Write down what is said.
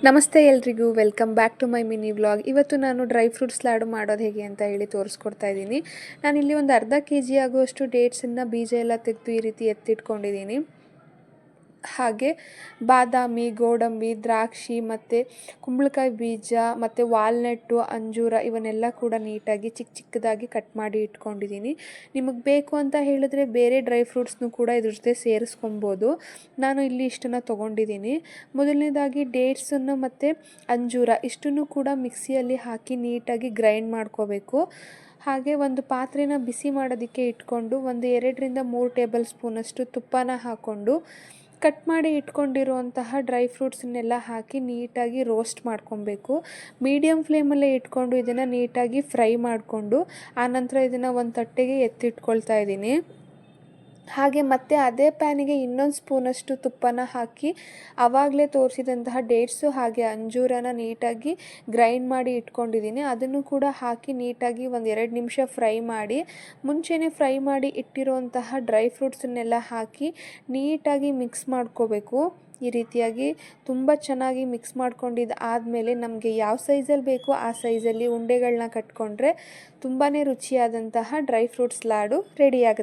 ನಮಸ್ತೆ ಎಲ್ರಿಗೂ, welcome back to my mini vlog. ಇವತ್ತು ನಾನು ಡ್ರೈ ಫ್ರೂಟ್ಸ್ ಲಾಡು ಮಾಡೋದು ಹೇಗೆ ಅಂತ ಹೇಳಿ ತೋರಿಸ್ಕೊಡ್ತಾ ಇದ್ದೀನಿ. ನಾನಿಲ್ಲಿ ಒಂದು ಅರ್ಧ kg ಆಗುವಷ್ಟು ಡೇಟ್ಸನ್ನು ಬೀಜ ಎಲ್ಲ ತೆಗೆದು ಈ ರೀತಿ ಎತ್ತಿಟ್ಕೊಂಡಿದ್ದೀನಿ. ಹಾಗೆ ಬಾದಾಮಿ, ಗೋಡಂಬಿ, ದ್ರಾಕ್ಷಿ ಮತ್ತು ಕುಂಬಳಕಾಯಿ ಬೀಜ ಮತ್ತು ವಾಲ್ನಟ್ಟು, ಅಂಜೂರ ಇವನ್ನೆಲ್ಲ ಕೂಡ ನೀಟಾಗಿ ಚಿಕ್ಕದಾಗಿ ಕಟ್ ಮಾಡಿ ಇಟ್ಕೊಂಡಿದ್ದೀನಿ. ನಿಮಗೆ ಬೇಕು ಅಂತ ಹೇಳಿದ್ರೆ ಬೇರೆ ಡ್ರೈ ಫ್ರೂಟ್ಸ್ನು ಕೂಡ ಇದ್ರ ಜೊತೆ ಸೇರಿಸ್ಕೊಬೋದು. ನಾನು ಇಲ್ಲಿ ಇಷ್ಟನ್ನು ತೊಗೊಂಡಿದ್ದೀನಿ. ಮೊದಲನೇದಾಗಿ ಡೇಟ್ಸನ್ನು ಮತ್ತು ಅಂಜೂರ ಇಷ್ಟನ್ನು ಕೂಡ ಮಿಕ್ಸಿಯಲ್ಲಿ ಹಾಕಿ ನೀಟಾಗಿ ಗ್ರೈಂಡ್ ಮಾಡ್ಕೋಬೇಕು. ಹಾಗೆ ಒಂದು ಪಾತ್ರೆನ ಬಿಸಿ ಮಾಡೋದಕ್ಕೆ ಇಟ್ಕೊಂಡು ಒಂದು 2ರಿಂದ 3 ಟೇಬಲ್ ಸ್ಪೂನಷ್ಟು ತುಪ್ಪನ ಹಾಕ್ಕೊಂಡು ಕಟ್ ಮಾಡಿ ಇಟ್ಕೊಂಡಿರುವಂತಹ ಡ್ರೈ ಫ್ರೂಟ್ಸನ್ನೆಲ್ಲ ಹಾಕಿ ನೀಟಾಗಿ ರೋಸ್ಟ್ ಮಾಡ್ಕೊಬೇಕು. ಮೀಡಿಯಮ್ ಫ್ಲೇಮಲ್ಲೇ ಇಟ್ಕೊಂಡು ಇದನ್ನು ನೀಟಾಗಿ ಫ್ರೈ ಮಾಡಿಕೊಂಡು ಆನಂತರ ಇದನ್ನು ಒಂದು ತಟ್ಟೆಗೆ ಎತ್ತಿಟ್ಕೊಳ್ತಾ ಇದ್ದೀನಿ. ಹಾಗೆ ಮತ್ತೆ ಅದೇ ಪ್ಯಾನಿಗೆ ಇನ್ನೊಂದು ಸ್ಪೂನಷ್ಟು ತುಪ್ಪನ ಹಾಕಿ ಆವಾಗಲೇ ತೋರಿಸಿದಂತಹ ಡೇಟ್ಸು ಹಾಗೆ ಅಂಜೂರನ ನೀಟಾಗಿ ಗ್ರೈಂಡ್ ಮಾಡಿ ಇಟ್ಕೊಂಡಿದ್ದೀನಿ. ಅದನ್ನು ಕೂಡ ಹಾಕಿ ನೀಟಾಗಿ ಒಂದು 2 ನಿಮಿಷ ಫ್ರೈ ಮಾಡಿ, ಮುಂಚೆನೇ ಫ್ರೈ ಮಾಡಿ ಇಟ್ಟಿರುವಂತಹ ಡ್ರೈ ಫ್ರೂಟ್ಸನ್ನೆಲ್ಲ ಹಾಕಿ ನೀಟಾಗಿ ಮಿಕ್ಸ್ ಮಾಡ್ಕೋಬೇಕು. ಈ ರೀತಿಯಾಗಿ ತುಂಬ ಚೆನ್ನಾಗಿ ಮಿಕ್ಸ್ ಮಾಡ್ಕೊಂಡಿದ್ದು ಆದಮೇಲೆ ನಮಗೆ ಯಾವ ಸೈಜಲ್ಲಿ ಬೇಕೋ ಆ ಸೈಜಲ್ಲಿ ಉಂಡೆಗಳನ್ನ ಕಟ್ಕೊಂಡ್ರೆ ತುಂಬಾ ರುಚಿಯಾದಂತಹ ಡ್ರೈ ಫ್ರೂಟ್ಸ್ ಲಾಡು ರೆಡಿಯಾಗುತ್ತೆ.